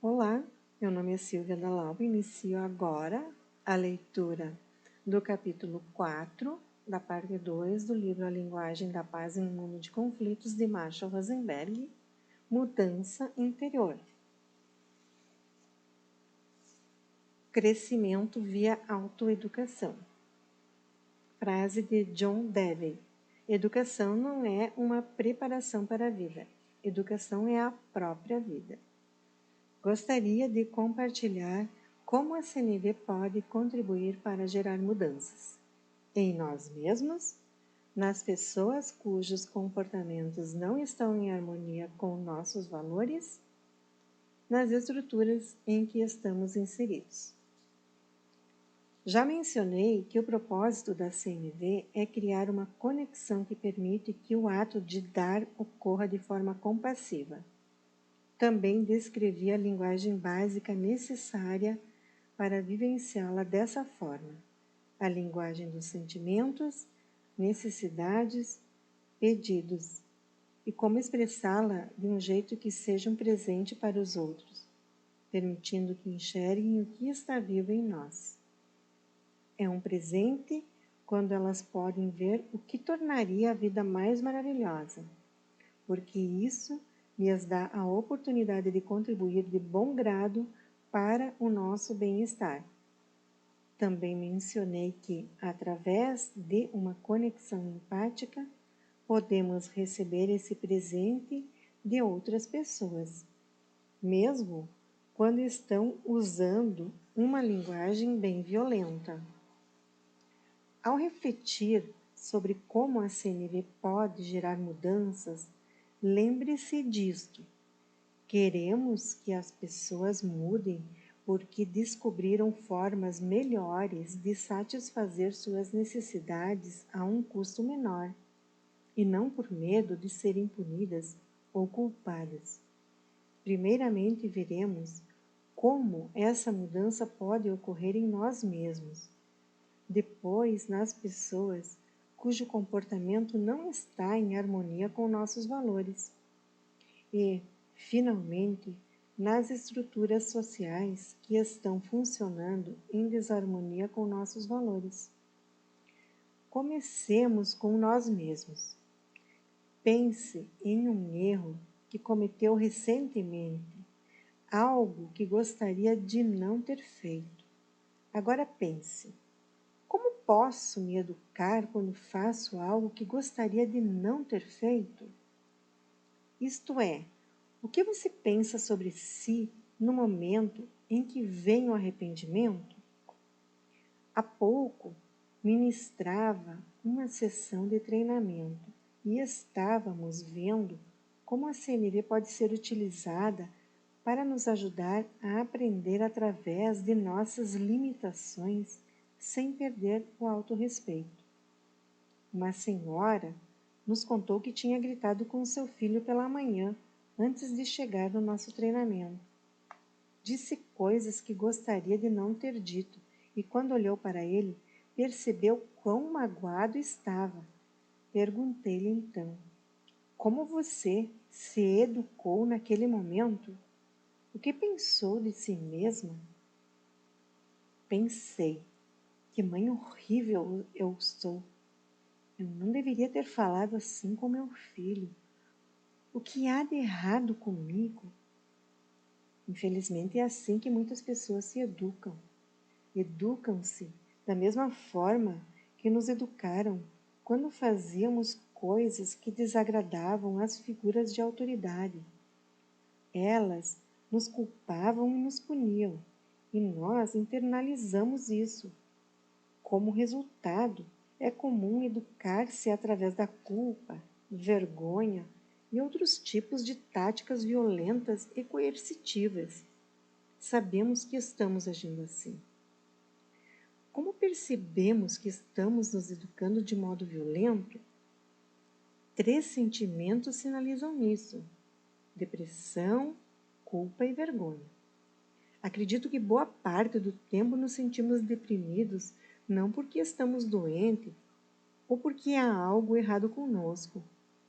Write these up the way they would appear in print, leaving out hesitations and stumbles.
Olá, meu nome é Silvia Dalal e inicio agora a leitura do capítulo 4 da parte 2 do livro A Linguagem da Paz em um Mundo de Conflitos, de Marshall Rosenberg, Mudança Interior. Crescimento via autoeducação. Frase de John Dewey: educação não é uma preparação para a vida, educação é a própria vida. Gostaria de compartilhar como a CNV pode contribuir para gerar mudanças em nós mesmos, nas pessoas cujos comportamentos não estão em harmonia com nossos valores, nas estruturas em que estamos inseridos. Já mencionei que o propósito da CNV é criar uma conexão que permite que o ato de dar ocorra de forma compassiva. Também descrevi a linguagem básica necessária para vivenciá-la dessa forma, a linguagem dos sentimentos, necessidades, pedidos, e como expressá-la de um jeito que seja um presente para os outros, permitindo que enxerguem o que está vivo em nós. É um presente quando elas podem ver o que tornaria a vida mais maravilhosa, porque isso lhes dá a oportunidade de contribuir de bom grado para o nosso bem-estar. Também mencionei que, através de uma conexão empática, podemos receber esse presente de outras pessoas, mesmo quando estão usando uma linguagem bem violenta. Ao refletir sobre como a CNV pode gerar mudanças, lembre-se disto. Queremos que as pessoas mudem porque descobriram formas melhores de satisfazer suas necessidades a um custo menor, e não por medo de serem punidas ou culpadas. Primeiramente, veremos como essa mudança pode ocorrer em nós mesmos. Depois, nas pessoas cujo comportamento não está em harmonia com nossos valores. E, finalmente, nas estruturas sociais que estão funcionando em desarmonia com nossos valores. Comecemos com nós mesmos. Pense em um erro que cometeu recentemente, algo que gostaria de não ter feito. Agora pense: como posso me educar quando faço algo que gostaria de não ter feito? Isto é, o que você pensa sobre si no momento em que vem o arrependimento? Há pouco, ministrava uma sessão de treinamento e estávamos vendo como a CNV pode ser utilizada para nos ajudar a aprender através de nossas limitações sem perder o autorrespeito. Uma senhora nos contou que tinha gritado com seu filho pela manhã antes de chegar no nosso treinamento. Disse coisas que gostaria de não ter dito e, quando olhou para ele, percebeu quão magoado estava. Perguntei-lhe então: como você se educou naquele momento? O que pensou de si mesma? Pensei: que mãe horrível eu sou. Eu não deveria ter falado assim com meu filho. O que há de errado comigo? Infelizmente é assim que muitas pessoas se educam. Educam-se da mesma forma que nos educaram quando fazíamos coisas que desagradavam as figuras de autoridade. Elas nos culpavam e nos puniam, e nós internalizamos isso. Como resultado, é comum educar-se através da culpa, vergonha e outros tipos de táticas violentas e coercitivas. Sabemos que estamos agindo assim. Como percebemos que estamos nos educando de modo violento? 3 sentimentos sinalizam isso: depressão, culpa e vergonha. Acredito que boa parte do tempo nos sentimos deprimidos não porque estamos doentes ou porque há algo errado conosco,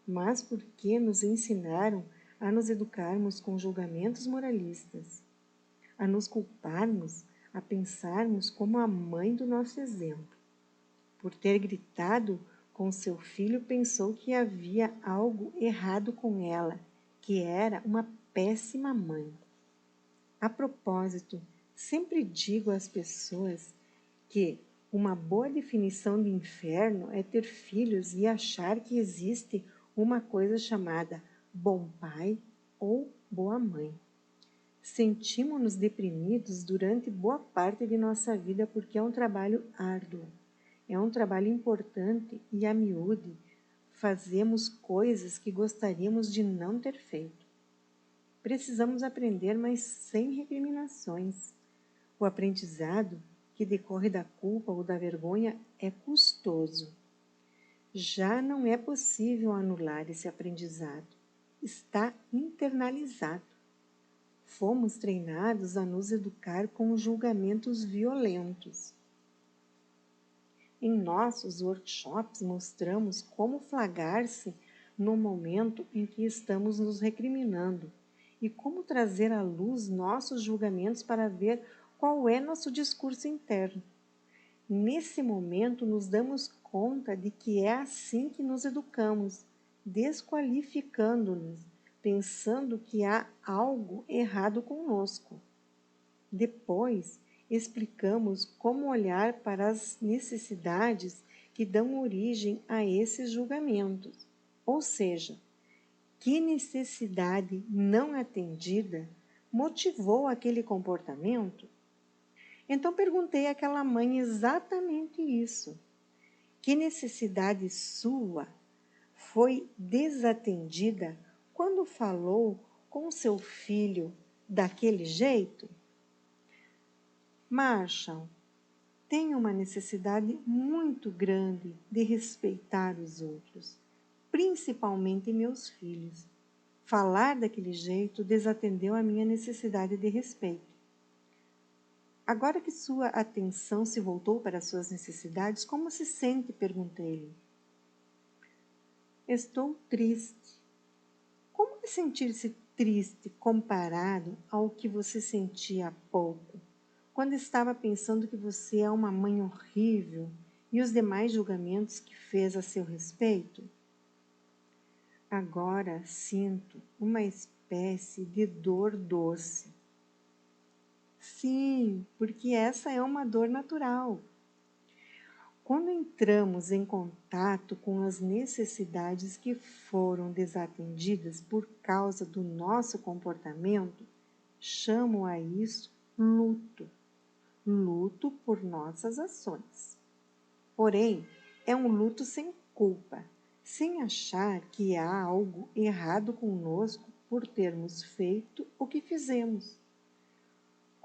mas porque nos ensinaram a nos educarmos com julgamentos moralistas. a nos culparmos, a pensarmos como a mãe do nosso exemplo. Por ter gritado com seu filho, pensou que havia algo errado com ela, que era uma péssima mãe. A propósito, sempre digo às pessoas que uma boa definição de inferno é ter filhos e achar que existe uma coisa chamada bom pai ou boa mãe. Sentimos-nos deprimidos durante boa parte de nossa vida porque é um trabalho árduo, é um trabalho importante e a miúde fazemos coisas que gostaríamos de não ter feito. Precisamos aprender, mas sem recriminações. O aprendizado que decorre da culpa ou da vergonha é custoso. Já não é possível anular esse aprendizado. Está internalizado. Fomos treinados a nos educar com julgamentos violentos. Em nossos workshops mostramos como flagrar-se no momento em que estamos nos recriminando e como trazer à luz nossos julgamentos para ver qual é nosso discurso interno. Nesse momento nos damos conta de que é assim que nos educamos, desqualificando-nos, pensando que há algo errado conosco. Depois, explicamos como olhar para as necessidades que dão origem a esses julgamentos, ou seja, que necessidade não atendida motivou aquele comportamento? Então perguntei àquela mãe exatamente isso. Que necessidade sua foi desatendida quando falou com seu filho daquele jeito? Marshall, tenho uma necessidade muito grande de respeitar os outros, principalmente meus filhos. Falar daquele jeito desatendeu a minha necessidade de respeito. Agora que sua atenção se voltou para suas necessidades, como se sente? Perguntei-lhe. Estou triste. Como é sentir-se triste comparado ao que você sentia há pouco, quando estava pensando que você é uma mãe horrível e os demais julgamentos que fez a seu respeito? Agora sinto uma espécie de dor doce. Sim, porque essa é uma dor natural. Quando entramos em contato com as necessidades que foram desatendidas por causa do nosso comportamento, chamo a isso luto. Luto por nossas ações. Porém, é um luto sem culpa, sem achar que há algo errado conosco por termos feito o que fizemos.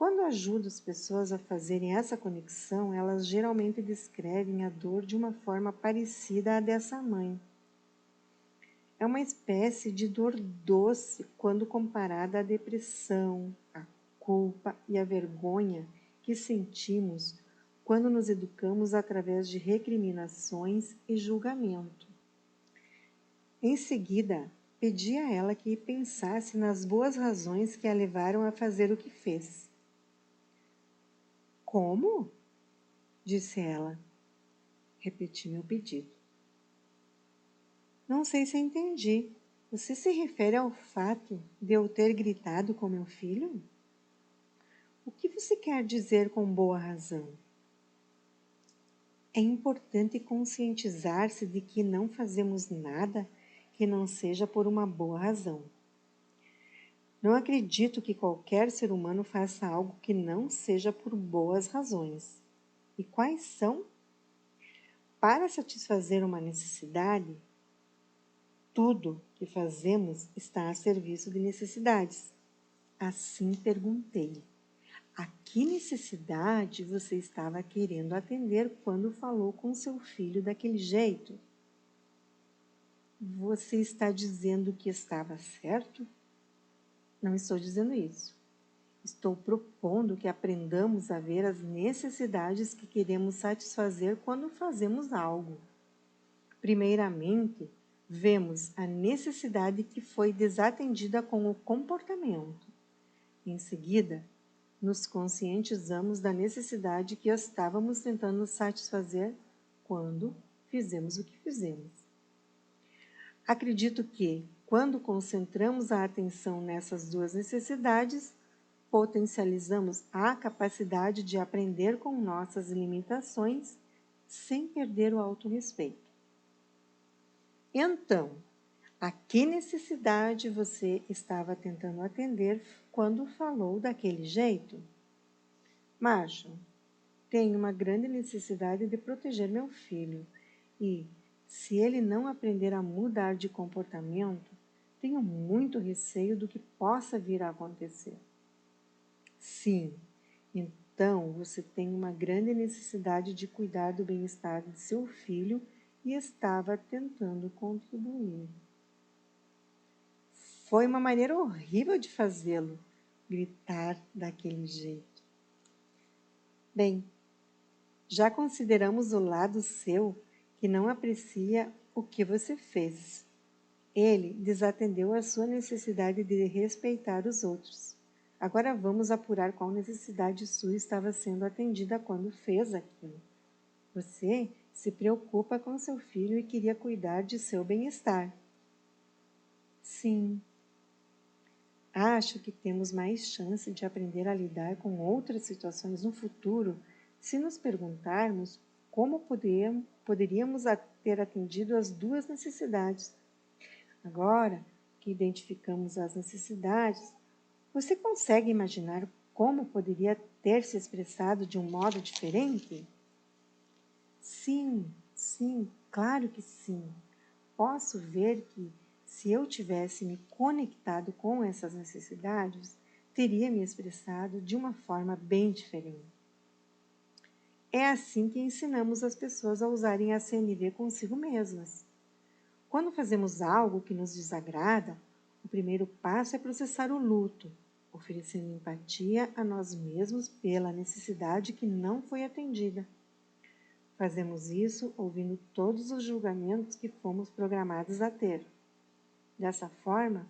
Quando ajudo as pessoas a fazerem essa conexão, elas geralmente descrevem a dor de uma forma parecida à dessa mãe. É uma espécie de dor doce quando comparada à depressão, à culpa e à vergonha que sentimos quando nos educamos através de recriminações e julgamento. Em seguida, pedi a ela que pensasse nas boas razões que a levaram a fazer o que fez. Como? Disse ela. Repeti meu pedido. Não sei se entendi. Você se refere ao fato de eu ter gritado com meu filho? O que você quer dizer com boa razão? É importante conscientizar-se de que não fazemos nada que não seja por uma boa razão. Não acredito que qualquer ser humano faça algo que não seja por boas razões. E quais são? Para satisfazer uma necessidade, tudo que fazemos está a serviço de necessidades. Assim perguntei: a que necessidade você estava querendo atender quando falou com seu filho daquele jeito? Você está dizendo que estava certo? Não estou dizendo isso. Estou propondo que aprendamos a ver as necessidades que queremos satisfazer quando fazemos algo. Primeiramente, vemos a necessidade que foi desatendida com o comportamento. Em seguida, nos conscientizamos da necessidade que estávamos tentando satisfazer quando fizemos o que fizemos. Acredito que, quando concentramos a atenção nessas duas necessidades, potencializamos a capacidade de aprender com nossas limitações sem perder o autorrespeito. Então, a que necessidade você estava tentando atender quando falou daquele jeito? Marshall, tenho uma grande necessidade de proteger meu filho e, se ele não aprender a mudar de comportamento, tenho muito receio do que possa vir a acontecer. Sim, então você tem uma grande necessidade de cuidar do bem-estar de seu filho e estava tentando contribuir. Foi uma maneira horrível de fazê-lo, gritar daquele jeito. Bem, já consideramos o lado seu que não aprecia o que você fez. Ele desatendeu a sua necessidade de respeitar os outros. Agora vamos apurar qual necessidade sua estava sendo atendida quando fez aquilo. Você se preocupa com seu filho e queria cuidar de seu bem-estar. Sim. Acho que temos mais chance de aprender a lidar com outras situações no futuro se nos perguntarmos como poderíamos ter atendido as duas necessidades. Agora que identificamos as necessidades, você consegue imaginar como poderia ter se expressado de um modo diferente? Sim, claro que sim. Posso ver que, se eu tivesse me conectado com essas necessidades, teria me expressado de uma forma bem diferente. É assim que ensinamos as pessoas a usarem a CNV consigo mesmas. Quando fazemos algo que nos desagrada, o primeiro passo é processar o luto, oferecendo empatia a nós mesmos pela necessidade que não foi atendida. Fazemos isso ouvindo todos os julgamentos que fomos programados a ter. Dessa forma,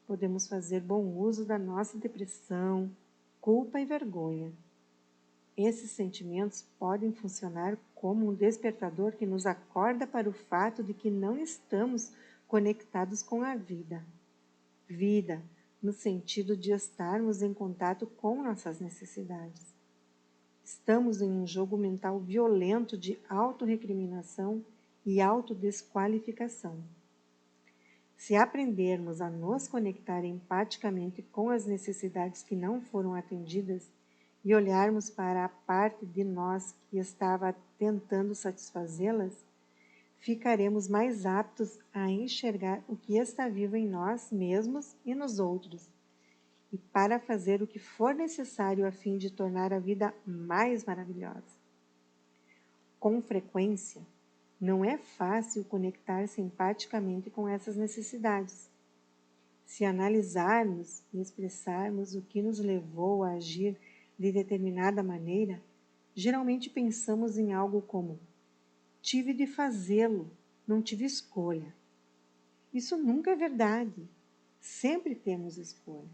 podemos fazer bom uso da nossa depressão, culpa e vergonha. Esses sentimentos podem funcionar como um despertador que nos acorda para o fato de que não estamos conectados com a vida. Vida, no sentido de estarmos em contato com nossas necessidades. Estamos em um jogo mental violento de autorrecriminação e autodesqualificação. Se aprendermos a nos conectar empaticamente com as necessidades que não foram atendidas e olharmos para a parte de nós que estava tentando satisfazê-las, ficaremos mais aptos a enxergar o que está vivo em nós mesmos e nos outros, e para fazer o que for necessário a fim de tornar a vida mais maravilhosa. Com frequência, não é fácil conectar-se empaticamente com essas necessidades. Se analisarmos e expressarmos o que nos levou a agir de determinada maneira, geralmente pensamos em algo como: tive de fazê-lo, não tive escolha. Isso nunca é verdade. Sempre temos escolha.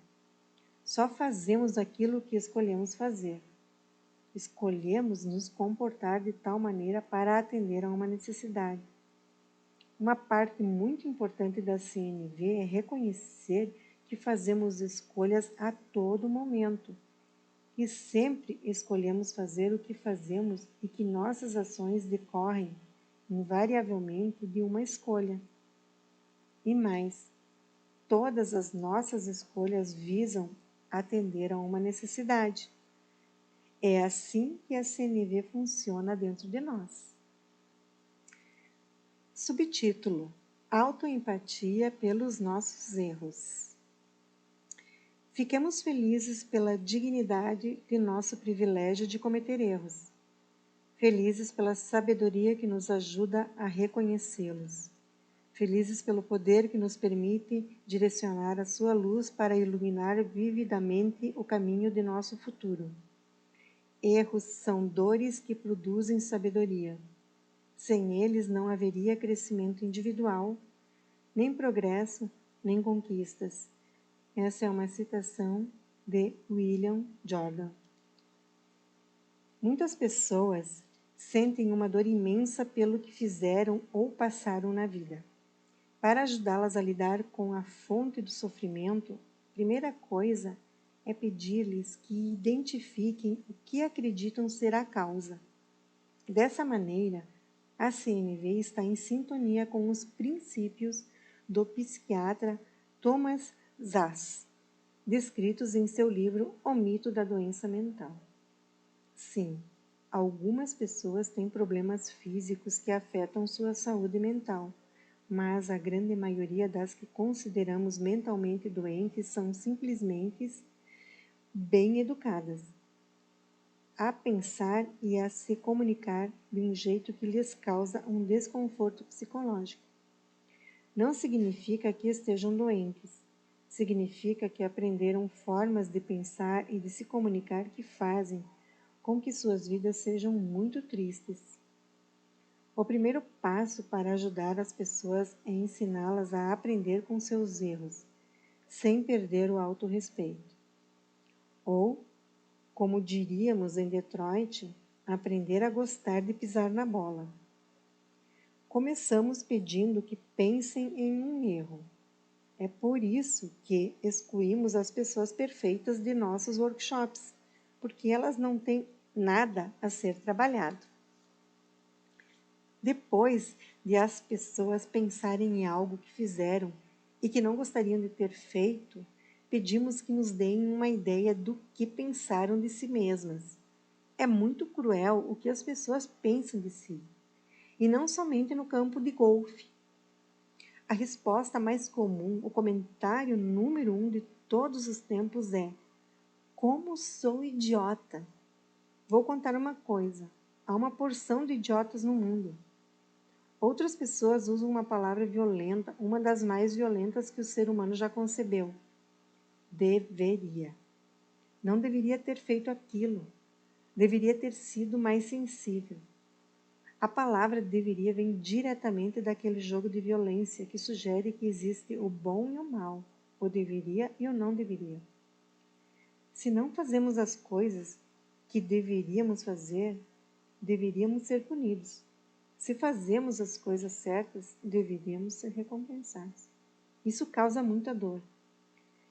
Só fazemos aquilo que escolhemos fazer. Escolhemos nos comportar de tal maneira para atender a uma necessidade. Uma parte muito importante da CNV é reconhecer que fazemos escolhas a todo momento, e sempre escolhemos fazer o que fazemos e que nossas ações decorrem, invariavelmente, de uma escolha. E mais, todas as nossas escolhas visam atender a uma necessidade. É assim que a CNV funciona dentro de nós. Subtítulo: Autoempatia pelos nossos erros. Fiquemos felizes pela dignidade de nosso privilégio de cometer erros. Felizes pela sabedoria que nos ajuda a reconhecê-los. Felizes pelo poder que nos permite direcionar a sua luz para iluminar vividamente o caminho de nosso futuro. Erros são dores que produzem sabedoria. Sem eles não haveria crescimento individual, nem progresso, nem conquistas. Essa é uma citação de William Jordan. Muitas pessoas sentem uma dor imensa pelo que fizeram ou passaram na vida. Para ajudá-las a lidar com a fonte do sofrimento, a primeira coisa é pedir-lhes que identifiquem o que acreditam ser a causa. Dessa maneira, a CNV está em sintonia com os princípios do psiquiatra Thomas Szasz, descritos em seu livro O Mito da Doença Mental. Sim, algumas pessoas têm problemas físicos que afetam sua saúde mental, mas a grande maioria das que consideramos mentalmente doentes são simplesmente bem educadas a pensar e a se comunicar de um jeito que lhes causa um desconforto psicológico. Não significa que estejam doentes, significa que aprenderam formas de pensar e de se comunicar que fazem com que suas vidas sejam muito tristes. O primeiro passo para ajudar as pessoas é ensiná-las a aprender com seus erros, sem perder o autorrespeito. Ou, como diríamos em Detroit, aprender a gostar de pisar na bola. Começamos pedindo que pensem em um erro. É por isso que excluímos as pessoas perfeitas de nossos workshops, porque elas não têm nada a ser trabalhado. Depois de as pessoas pensarem em algo que fizeram e que não gostariam de ter feito, pedimos que nos deem uma ideia do que pensaram de si mesmas. É muito cruel o que as pessoas pensam de si, e não somente no campo de golfe. A resposta mais comum, o comentário número 1 de todos os tempos é: como sou idiota! Vou contar uma coisa, há uma porção de idiotas no mundo. Outras pessoas usam uma palavra violenta, uma das mais violentas que o ser humano já concebeu. Deveria. Não deveria ter feito aquilo. Deveria ter sido mais sensível. A palavra deveria vem diretamente daquele jogo de violência que sugere que existe o bom e o mal, o deveria e o não deveria. Se não fazemos as coisas que deveríamos fazer, deveríamos ser punidos. Se fazemos as coisas certas, deveríamos ser recompensados. Isso causa muita dor.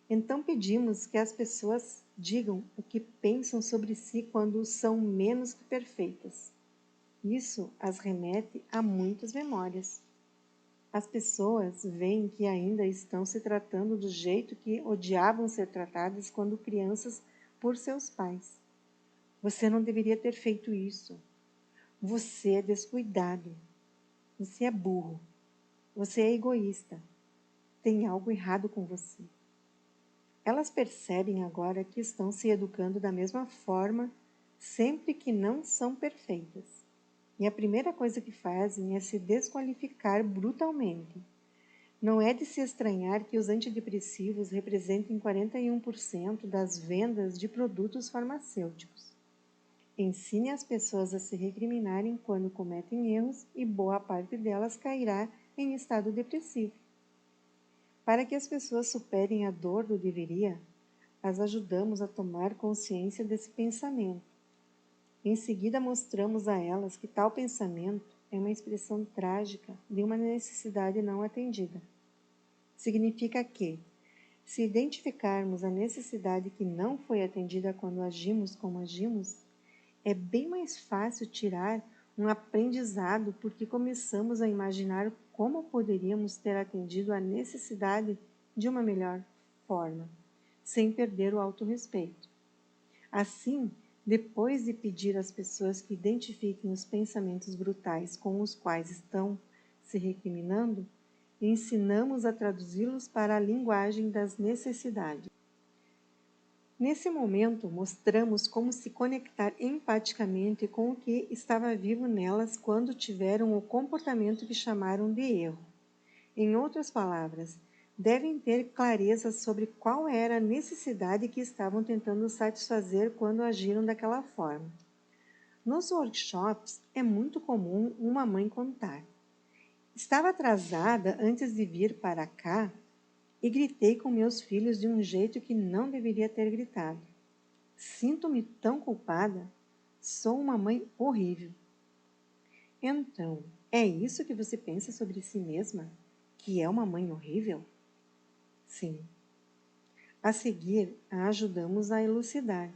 Então pedimos que as pessoas digam o que pensam sobre si quando são menos que perfeitas. Isso as remete a muitas memórias. As pessoas veem que ainda estão se tratando do jeito que odiavam ser tratadas quando crianças por seus pais. Você não deveria ter feito isso. Você é descuidado. Você é burro. Você é egoísta. Tem algo errado com você. Elas percebem agora que estão se educando da mesma forma, sempre que não são perfeitas. E a primeira coisa que fazem é se desqualificar brutalmente. Não é de se estranhar que os antidepressivos representem 41% das vendas de produtos farmacêuticos. Ensine as pessoas a se recriminarem quando cometem erros e boa parte delas cairá em estado depressivo. Para que as pessoas superem a dor do deveria, as ajudamos a tomar consciência desse pensamento. Em seguida, mostramos a elas que tal pensamento é uma expressão trágica de uma necessidade não atendida. Significa que, se identificarmos a necessidade que não foi atendida quando agimos como agimos, é bem mais fácil tirar um aprendizado porque começamos a imaginar como poderíamos ter atendido à necessidade de uma melhor forma, sem perder o autorrespeito. Assim, depois de pedir às pessoas que identifiquem os pensamentos brutais com os quais estão se recriminando, ensinamos a traduzi-los para a linguagem das necessidades. Nesse momento, mostramos como se conectar empaticamente com o que estava vivo nelas quando tiveram o comportamento que chamaram de erro. Em outras palavras, devem ter clareza sobre qual era a necessidade que estavam tentando satisfazer quando agiram daquela forma. Nos workshops, é muito comum uma mãe contar: estava atrasada antes de vir para cá e gritei com meus filhos de um jeito que não deveria ter gritado. Sinto-me tão culpada. Sou uma mãe horrível. Então, é isso que você pensa sobre si mesma? Que é uma mãe horrível? Sim. A seguir, a ajudamos a elucidar.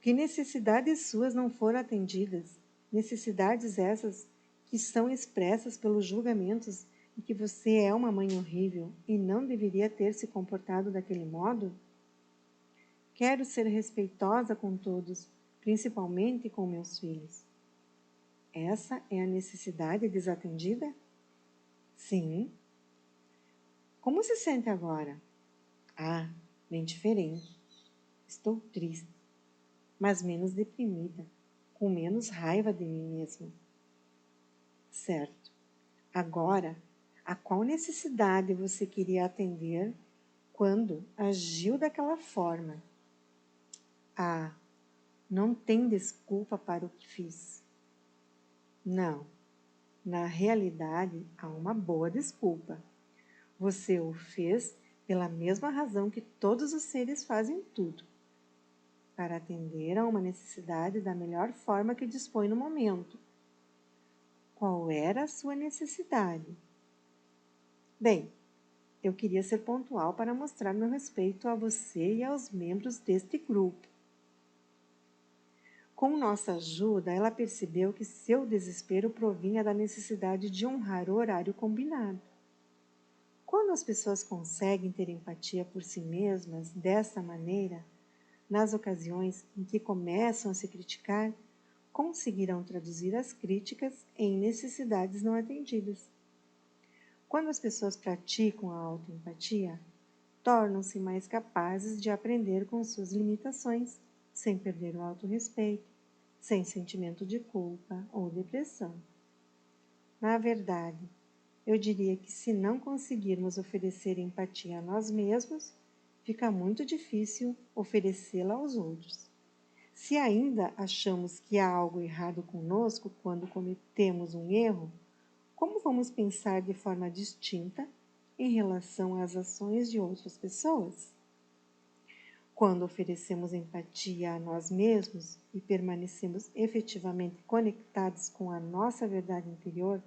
Que necessidades suas não foram atendidas? Necessidades essas que são expressas pelos julgamentos e que você é uma mãe horrível e não deveria ter se comportado daquele modo? Quero ser respeitosa com todos, principalmente com meus filhos. Essa é a necessidade desatendida? Sim. Como se sente agora? Ah, bem diferente. Estou triste, mas menos deprimida, com menos raiva de mim mesma. Certo. Agora, a qual necessidade você queria atender quando agiu daquela forma? Ah, não tem desculpa para o que fiz. Não. Na realidade, há uma boa desculpa. Você o fez pela mesma razão que todos os seres fazem tudo, para atender a uma necessidade da melhor forma que dispõe no momento. Qual era a sua necessidade? Bem, eu queria ser pontual para mostrar meu respeito a você e aos membros deste grupo. Com nossa ajuda, ela percebeu que seu desespero provinha da necessidade de honrar o horário combinado. Quando as pessoas conseguem ter empatia por si mesmas dessa maneira, nas ocasiões em que começam a se criticar, conseguirão traduzir as críticas em necessidades não atendidas. Quando as pessoas praticam a autoempatia, tornam-se mais capazes de aprender com suas limitações, sem perder o autorrespeito, sem sentimento de culpa ou depressão. Na verdade, eu diria que se não conseguirmos oferecer empatia a nós mesmos, fica muito difícil oferecê-la aos outros. Se ainda achamos que há algo errado conosco quando cometemos um erro, como vamos pensar de forma distinta em relação às ações de outras pessoas? Quando oferecemos empatia a nós mesmos e permanecemos efetivamente conectados com a nossa verdade interior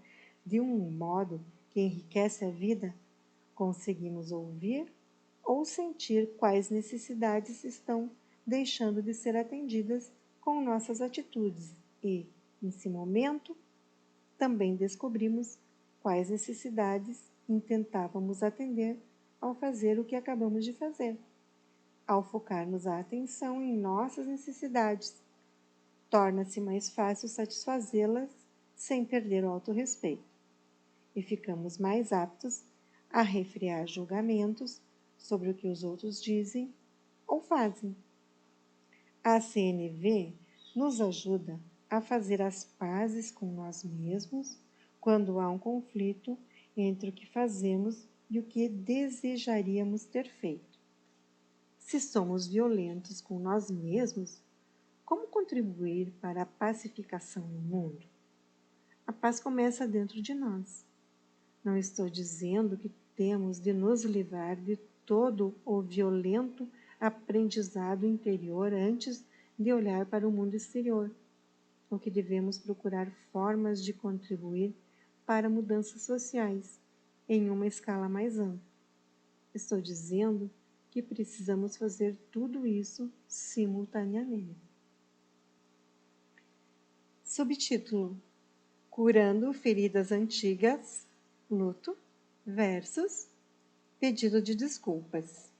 de um modo que enriquece a vida, conseguimos ouvir ou sentir quais necessidades estão deixando de ser atendidas com nossas atitudes e, nesse momento, também descobrimos quais necessidades intentávamos atender ao fazer o que acabamos de fazer. Ao focarmos a atenção em nossas necessidades, torna-se mais fácil satisfazê-las sem perder o autorrespeito, e ficamos mais aptos a refrear julgamentos sobre o que os outros dizem ou fazem. A CNV nos ajuda a fazer as pazes com nós mesmos quando há um conflito entre o que fazemos e o que desejaríamos ter feito. Se somos violentos com nós mesmos, como contribuir para a pacificação no mundo? A paz começa dentro de nós. Não estou dizendo que temos de nos livrar de todo o violento aprendizado interior antes de olhar para o mundo exterior, ou que devemos procurar formas de contribuir para mudanças sociais em uma escala mais ampla. Estou dizendo que precisamos fazer tudo isso simultaneamente. Subtítulo: Curando feridas antigas, luto versus pedido de desculpas.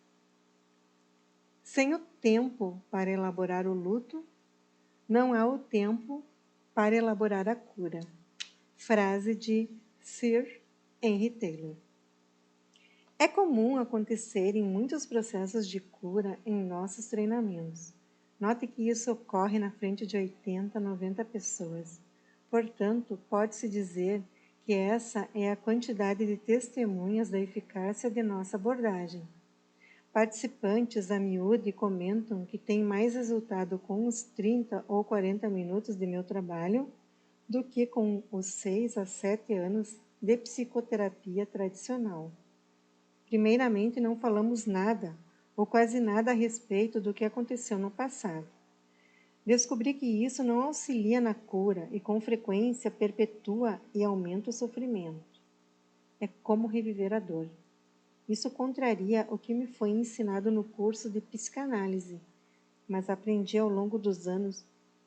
Sem o tempo para elaborar o luto, não há o tempo para elaborar a cura. Frase de Sir Henry Taylor. É comum acontecer em muitos processos de cura em nossos treinamentos. Note que isso ocorre na frente de 80, 90 pessoas. Portanto, pode-se dizer que essa é a quantidade de testemunhas da eficácia de nossa abordagem. Participantes a miúde comentam que têm mais resultado com os 30 ou 40 minutos de meu trabalho do que com os 6 a 7 anos de psicoterapia tradicional. Primeiramente, não falamos nada ou quase nada a respeito do que aconteceu no passado. Descobri que isso não auxilia na cura e, com frequência, perpetua e aumenta o sofrimento. É como reviver a dor. Isso contraria o que me foi ensinado no curso de psicanálise, mas aprendi ao longo dos anos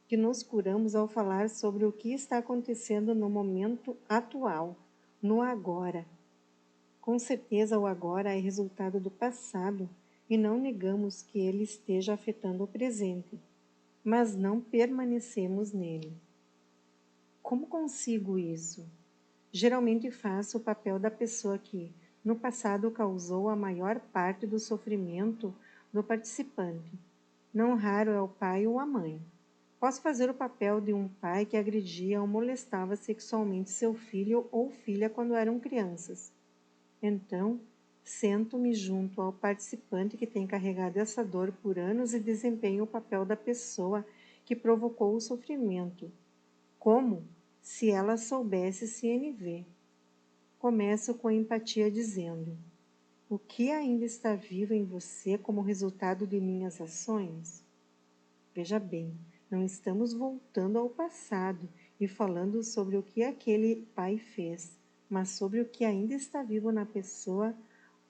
que nos curamos ao falar sobre o que está acontecendo no momento atual, no agora. Com certeza, o agora é resultado do passado e não negamos que ele esteja afetando o presente, mas não permanecemos nele. Como consigo isso? Geralmente faço o papel da pessoa que, no passado, causou a maior parte do sofrimento do participante. Não raro é o pai ou a mãe. Posso fazer o papel de um pai que agredia ou molestava sexualmente seu filho ou filha quando eram crianças. Então, sento-me junto ao participante que tem carregado essa dor por anos e desempenho o papel da pessoa que provocou o sofrimento, como se ela soubesse CNV. Começo com empatia dizendo: o que ainda está vivo em você como resultado de minhas ações? Veja bem, não estamos voltando ao passado e falando sobre o que aquele pai fez, mas sobre o que ainda está vivo na pessoa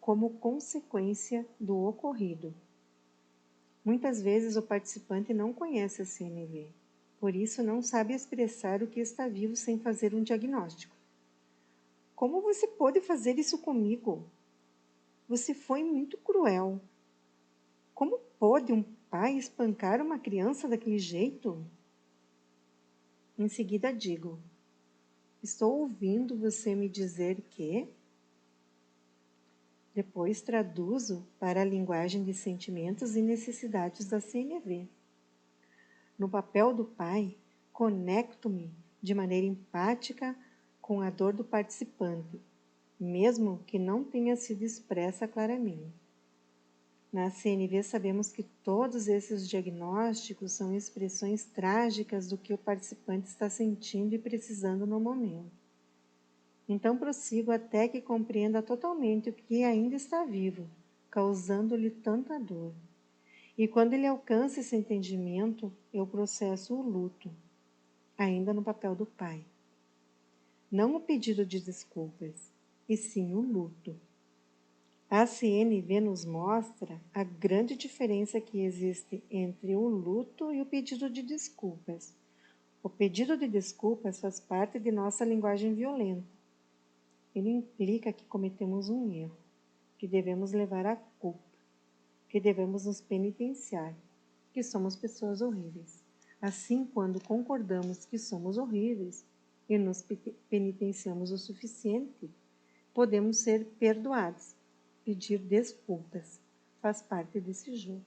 como consequência do ocorrido. Muitas vezes o participante não conhece a CNV, por isso não sabe expressar o que está vivo sem fazer um diagnóstico. Como você pôde fazer isso comigo? Você foi muito cruel. Como pode um pai espancar uma criança daquele jeito? Em seguida digo: estou ouvindo você me dizer que... Depois traduzo para a linguagem de sentimentos e necessidades da CNV. No papel do pai, conecto-me de maneira empática com a dor do participante, mesmo que não tenha sido expressa claramente. Na CNV sabemos que todos esses diagnósticos são expressões trágicas do que o participante está sentindo e precisando no momento. Então prossigo até que compreenda totalmente o que ainda está vivo, causando-lhe tanta dor. E quando ele alcança esse entendimento, eu processo o luto, ainda no papel do pai. Não o pedido de desculpas, e sim o luto. A CNV nos mostra a grande diferença que existe entre o luto e o pedido de desculpas. O pedido de desculpas faz parte de nossa linguagem violenta. Ele implica que cometemos um erro, que devemos levar a culpa, que devemos nos penitenciar, que somos pessoas horríveis. Assim, quando concordamos que somos horríveis e nos penitenciamos o suficiente, podemos ser perdoados. Pedir desculpas faz parte desse jogo.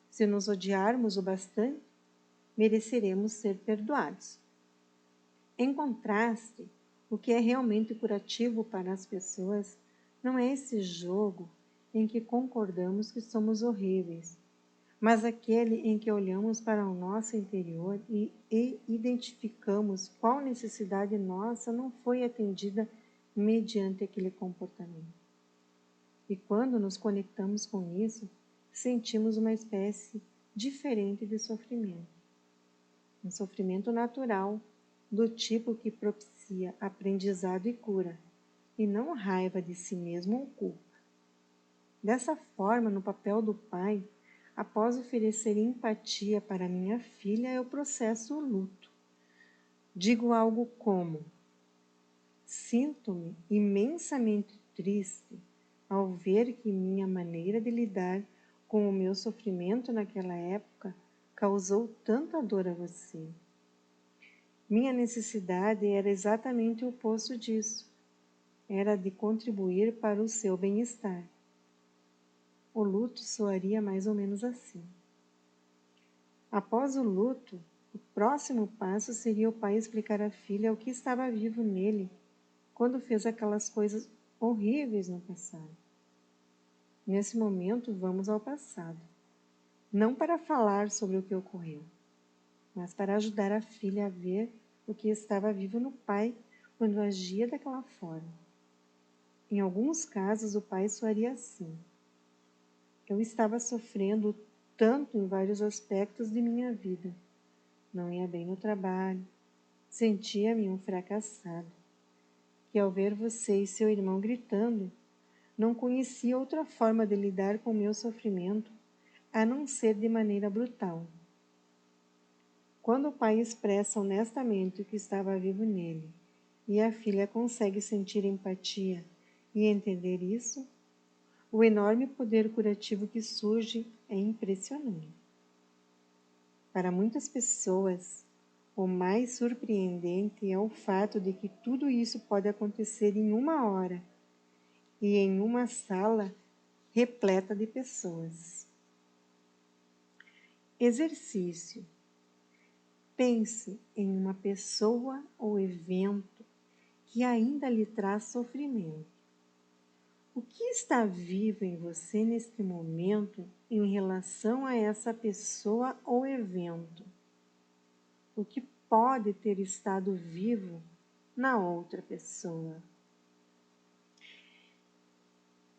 Se nos odiarmos o bastante, mereceremos ser perdoados. Em contraste, o que é realmente curativo para as pessoas não é esse jogo em que concordamos que somos horríveis, mas aquele em que olhamos para o nosso interior e identificamos qual necessidade nossa não foi atendida mediante aquele comportamento. E quando nos conectamos com isso, sentimos uma espécie diferente de sofrimento. Um sofrimento natural, do tipo que propicia aprendizado e cura, e não raiva de si mesmo ou culpa. Dessa forma, no papel do pai, após oferecer empatia para minha filha, eu processo o luto. Digo algo como: sinto-me imensamente triste ao ver que minha maneira de lidar com o meu sofrimento naquela época causou tanta dor a você. Minha necessidade era exatamente o oposto disso. Era de contribuir para o seu bem-estar. O luto soaria mais ou menos assim. Após o luto, o próximo passo seria o pai explicar à filha o que estava vivo nele quando fez aquelas coisas horríveis no passado. Nesse momento, vamos ao passado. Não para falar sobre o que ocorreu, mas para ajudar a filha a ver o que estava vivo no pai quando agia daquela forma. Em alguns casos, o pai soaria assim: eu estava sofrendo tanto em vários aspectos de minha vida, não ia bem no trabalho, sentia-me um fracassado, que ao ver você e seu irmão gritando, não conhecia outra forma de lidar com meu sofrimento a não ser de maneira brutal. Quando o pai expressa honestamente o que estava vivo nele e a filha consegue sentir empatia e entender isso, o enorme poder curativo que surge é impressionante. Para muitas pessoas, o mais surpreendente é o fato de que tudo isso pode acontecer em uma hora e em uma sala repleta de pessoas. Exercício. Pense em uma pessoa ou evento que ainda lhe traz sofrimento. O que está vivo em você neste momento em relação a essa pessoa ou evento? O que pode ter estado vivo na outra pessoa?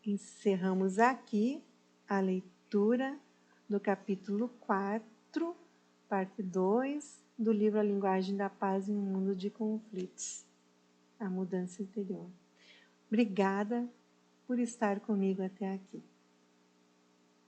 Encerramos aqui a leitura do capítulo 4, parte 2, do livro A Linguagem da Paz em um Mundo de Conflitos, a mudança interior. Obrigada por estar comigo até aqui.